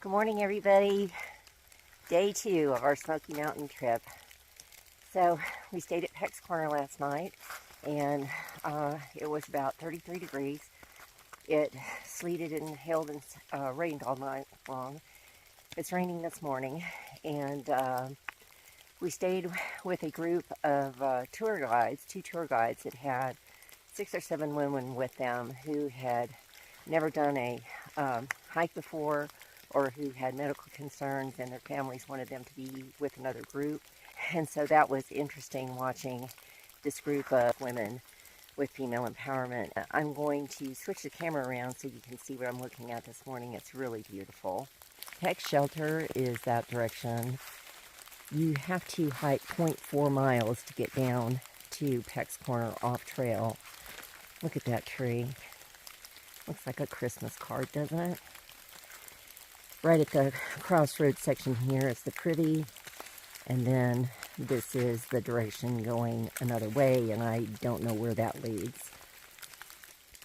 Good morning, everybody. Day 2 of our Smoky Mountain trip. So we stayed at Peck's Corner last night, and it was about 33 degrees. It sleeted and hailed and rained all night long. It's raining this morning, and we stayed with a group of tour guides, 2 tour guides that had 6 or 7 women with them who had never done a hike before, or who had medical concerns and their families wanted them to be with another group. And so that was interesting, watching this group of women with female empowerment. I'm going to switch the camera around so you can see what I'm looking at this morning. It's really beautiful. Peck's Shelter is that direction. You have to hike 0.4 miles to get down to Peck's Corner off trail. Look at that tree. Looks like a Christmas card, doesn't it? Right at the crossroads section here is the Privy, and then this is the direction going another way, and I don't know where that leads.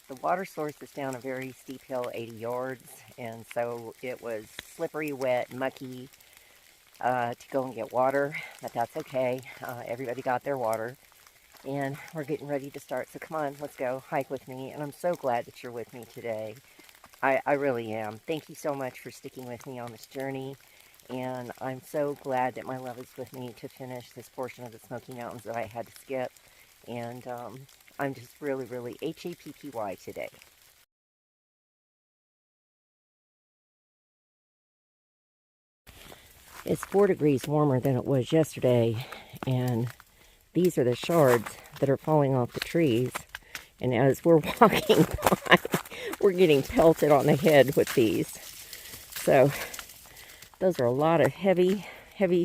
The water source is down a very steep hill, 80 yards, and so it was slippery, wet, mucky to go and get water, but that's okay. Everybody got their water, and we're getting ready to start. So come on, let's go hike with me, and I'm so glad that you're with me today. I really am. Thank you so much for sticking with me on this journey, and I'm so glad that my love is with me to finish this portion of the Smoky Mountains that I had to skip, and I'm just really, really happy today. It's 4 degrees warmer than it was yesterday, and these are the shards that are falling off the trees, and as we're walking by, we're getting pelted on the head with these. So those are a lot of heavy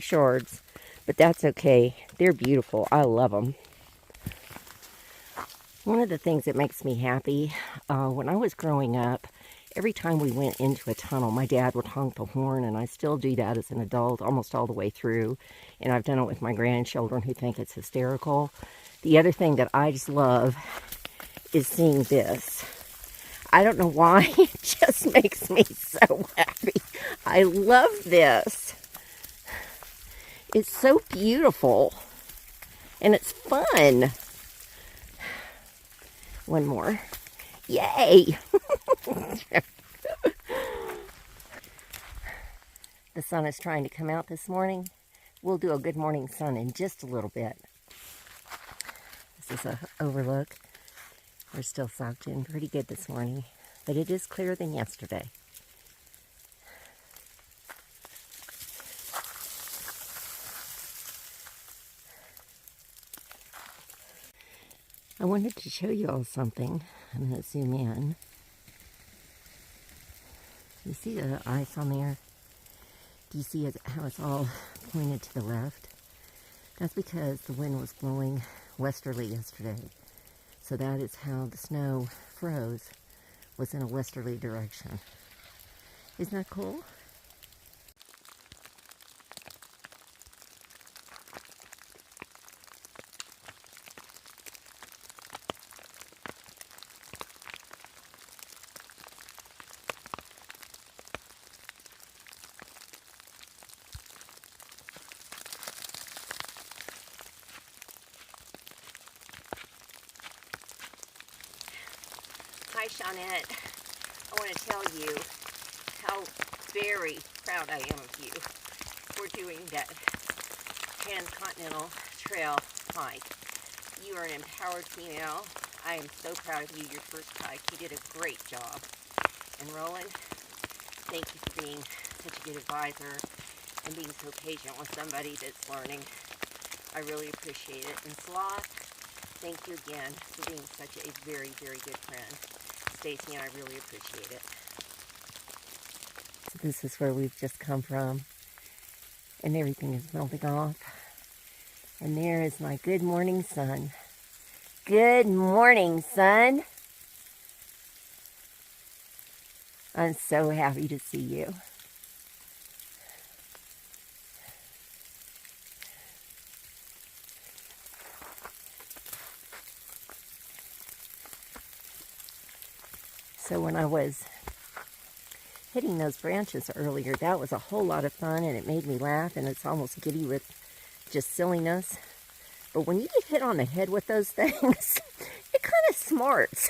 shards, but that's okay. They're beautiful. I love them. One of the things that makes me happy, when I was growing up, every time we went into a tunnel, my dad would honk the horn, and I still do that as an adult almost all the way through, and I've done it with my grandchildren who think it's hysterical. The other thing that I just love is seeing this. I don't know why, it just makes me so happy. I love this. It's so beautiful, and it's fun. One more. Yay! The sun is trying to come out this morning. We'll do a good morning sun in just a little bit. This is an overlook. We're still soaked in pretty good this morning, but it is clearer than yesterday. I wanted to show you all something. I'm going to zoom in. You see the ice on there? Do you see how it's all pointed to the left? That's because the wind was blowing westerly yesterday. So that is how the snow froze, was in a westerly direction. Isn't that cool? Hi, Shawnette. I want to tell you how very proud I am of you for doing that Transcontinental Trail hike. You are an empowered female. I am so proud of you, your first hike. You did a great job. And Roland, thank you for being such a good advisor and being so patient with somebody that's learning. I really appreciate it. And Sloth, thank you again for being such a very, very good friend. Stacy and I really appreciate it. So this is where we've just come from, and everything is melting off. And there is my good morning sun. Good morning, sun. I'm so happy to see you. So when I was hitting those branches earlier. That was a whole lot of fun, and it made me laugh, and it's almost giddy with just silliness. But when you get hit on the head with those things, it kind of smarts.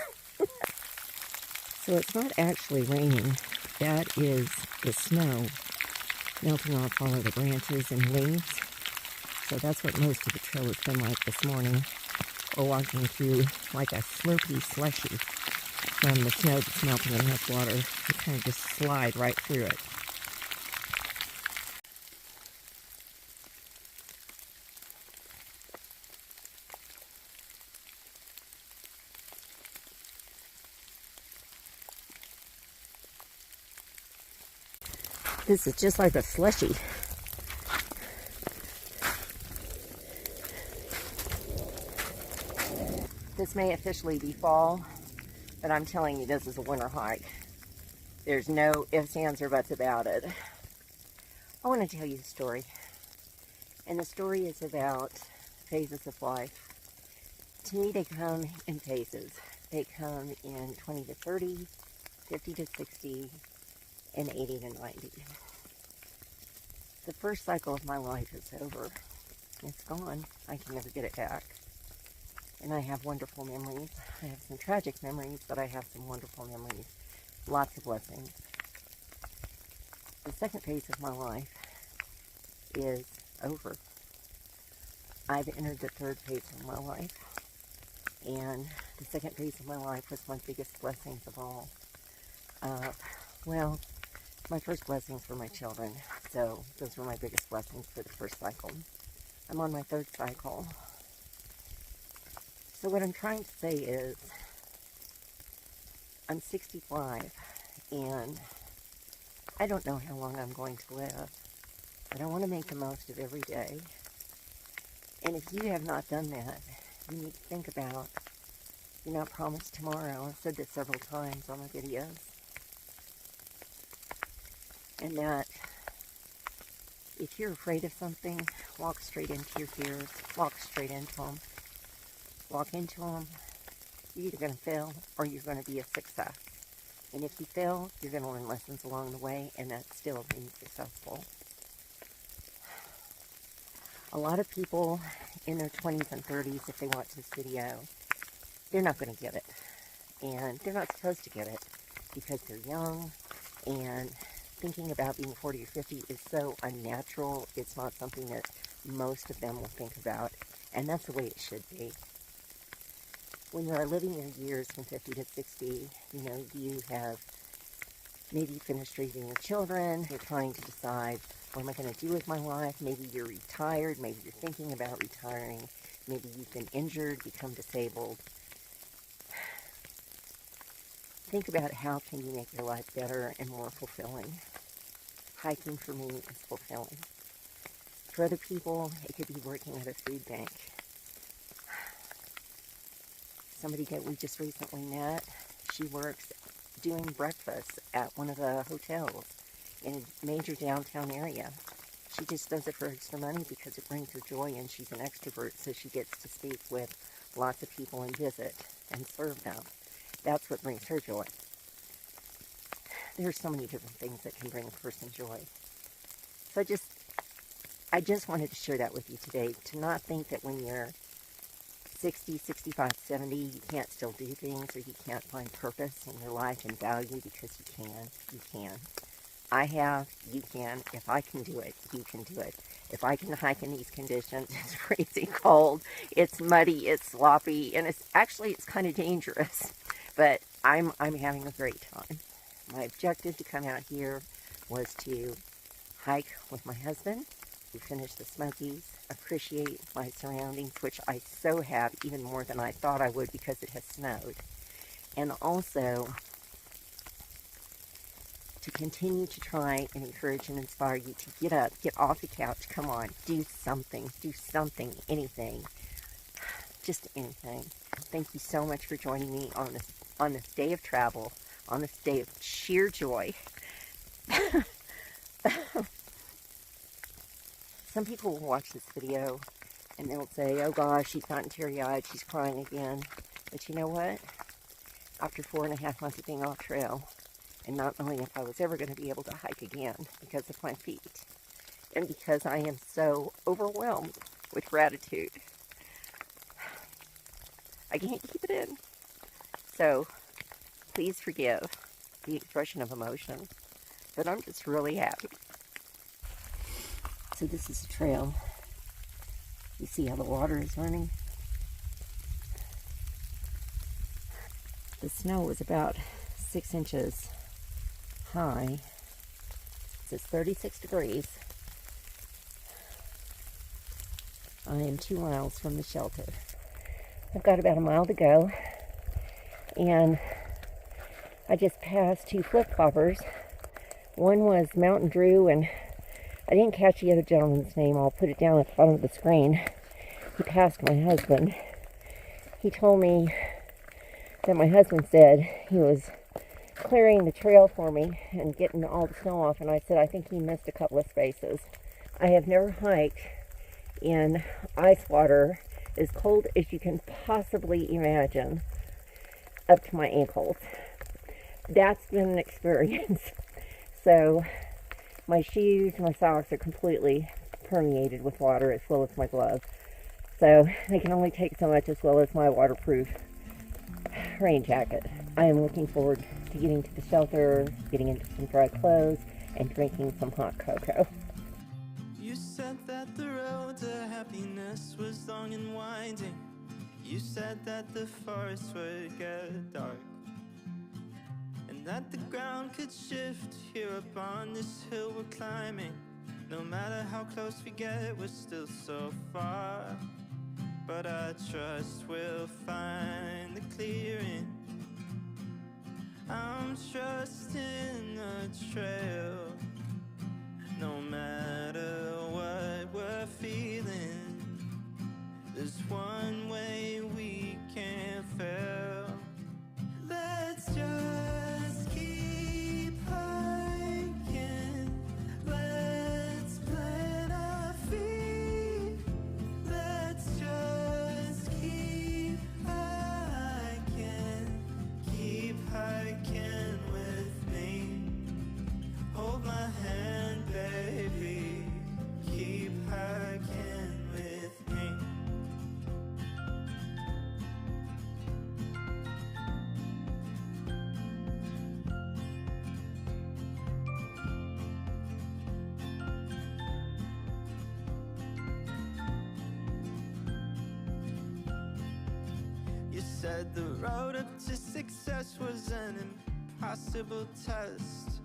So it's not actually raining. That is the snow melting off all of the branches and leaves. So that's what most of the trail has been like this morning. Or walking through like a slurpy slushy from the snow that's melting in this water. You kind of just slide right through it. This is just like a slushy. This may officially be fall, but I'm telling you, this is a winter hike. There's no ifs, ands, or buts about it. I want to tell you a story. And the story is about phases of life. To me, they come in phases. They come in 20 to 30, 50 to 60, and 80 to 90. The first cycle of my life is over. It's gone. I can never get it back. And I have wonderful memories. I have some tragic memories, but I have some wonderful memories. Lots of blessings. The second phase of my life is over. I've entered the third phase of my life. And the second phase of my life was my biggest blessings of all. Well, my first blessings were my children. So those were my biggest blessings for the first cycle. I'm on my third cycle. So what I'm trying to say is, I'm 65, and I don't know how long I'm going to live, but I want to make the most of every day. And if you have not done that, you need to think about, you're not promised tomorrow. I've said this several times on my videos. And that if you're afraid of something, walk straight into your fears. Walk straight into them. Walk into them. You're either going to fail or you're going to be a success. And if you fail, you're going to learn lessons along the way, and that's still being successful. A lot of people in their 20s and 30s, if they watch this video, they're not going to get it. And they're not supposed to get it because they're young, and thinking about being 40 or 50 is so unnatural. It's not something that most of them will think about, and that's the way it should be. When you are living your years from 50 to 60, you have maybe finished raising your children. You're trying to decide, what am I going to do with my life? Maybe you're retired. Maybe you're thinking about retiring. Maybe you've been injured, become disabled. Think about how can you make your life better and more fulfilling. Hiking for me is fulfilling. For other people, it could be working at a food bank. Somebody that we just recently met, she works doing breakfast at one of the hotels in a major downtown area. She just does it for extra money because it brings her joy, and she's an extrovert, so she gets to speak with lots of people and visit and serve them. That's what brings her joy. There's so many different things that can bring a person joy. So I just wanted to share that with you today, to not think that when you're 60, 65, 70, you can't still do things, or you can't find purpose in your life and value, because you can. You can. I have, you can. If I can do it, you can do it. If I can hike in these conditions, it's freezing cold, it's muddy, it's sloppy, and it's kind of dangerous. But I'm having a great time. My objective to come out here was to hike with my husband, to finish the Smokies, appreciate my surroundings, which I so have, even more than I thought I would because it has snowed. And also to continue to try and encourage and inspire you to get up, get off the couch, come on, do something, anything, just anything. Thank you so much for joining me on this day of travel, on this day of sheer joy. Some people will watch this video and they'll say, oh gosh, she's gotten teary-eyed, she's crying again. But you know what? After 4.5 months of being off trail and not knowing if I was ever going to be able to hike again because of my feet, and because I am so overwhelmed with gratitude. I can't keep it in. So please forgive the expression of emotion, but I'm just really happy. So this is a trail. You see how the water is running? The snow was about 6 inches high. It's 36 degrees. I am 2 miles from the shelter. I've got about a mile to go, and I just passed 2 flip-floppers. One was Mountain Drew, and I didn't catch the other gentleman's name. I'll put it down at the bottom of the screen. He passed my husband. He told me that my husband said he was clearing the trail for me and getting all the snow off, and I said I think he missed a couple of spaces. I have never hiked in ice water as cold as you can possibly imagine, up to my ankles. That's been an experience. So my shoes, my socks are completely permeated with water, as well as my gloves. So they can only take so much, as well as my waterproof rain jacket. I am looking forward to getting to the shelter, getting into some dry clothes, and drinking some hot cocoa. You said that the road to happiness was long and winding. You said that the forest would get dark, and that the ground could shift here upon this hill we're climbing. No matter how close we get, we're still so far. But I trust we'll find the clearing. I'm trusting the trail. No matter what we're feeling, there's one way we can't fail. Let's just keep hiking. Let's plant our feet. Let's just keep hiking. Keep hiking with me. Hold my hand, baby. Keep hiking with me. You said the road up to success was an impossible test,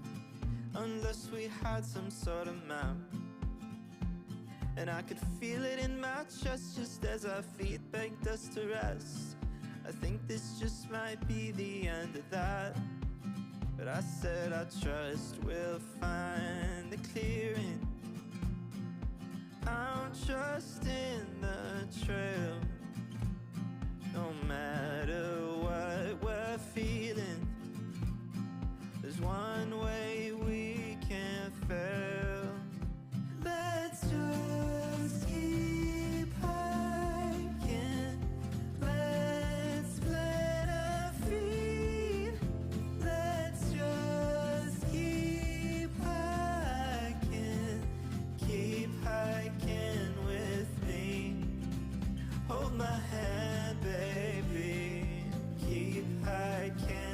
unless we had some sort of map. And I could feel it in my chest just as our feet begged us to rest. I think this just might be the end of that, but I said I trust we'll find the clearing. I'm trusting the trail. No matter what we're feeling, there's one way we can't fail. Let's just keep hiking. Let's plant our feet. Let's just keep hiking. Keep hiking with me. Hold my hand, baby. Keep hiking.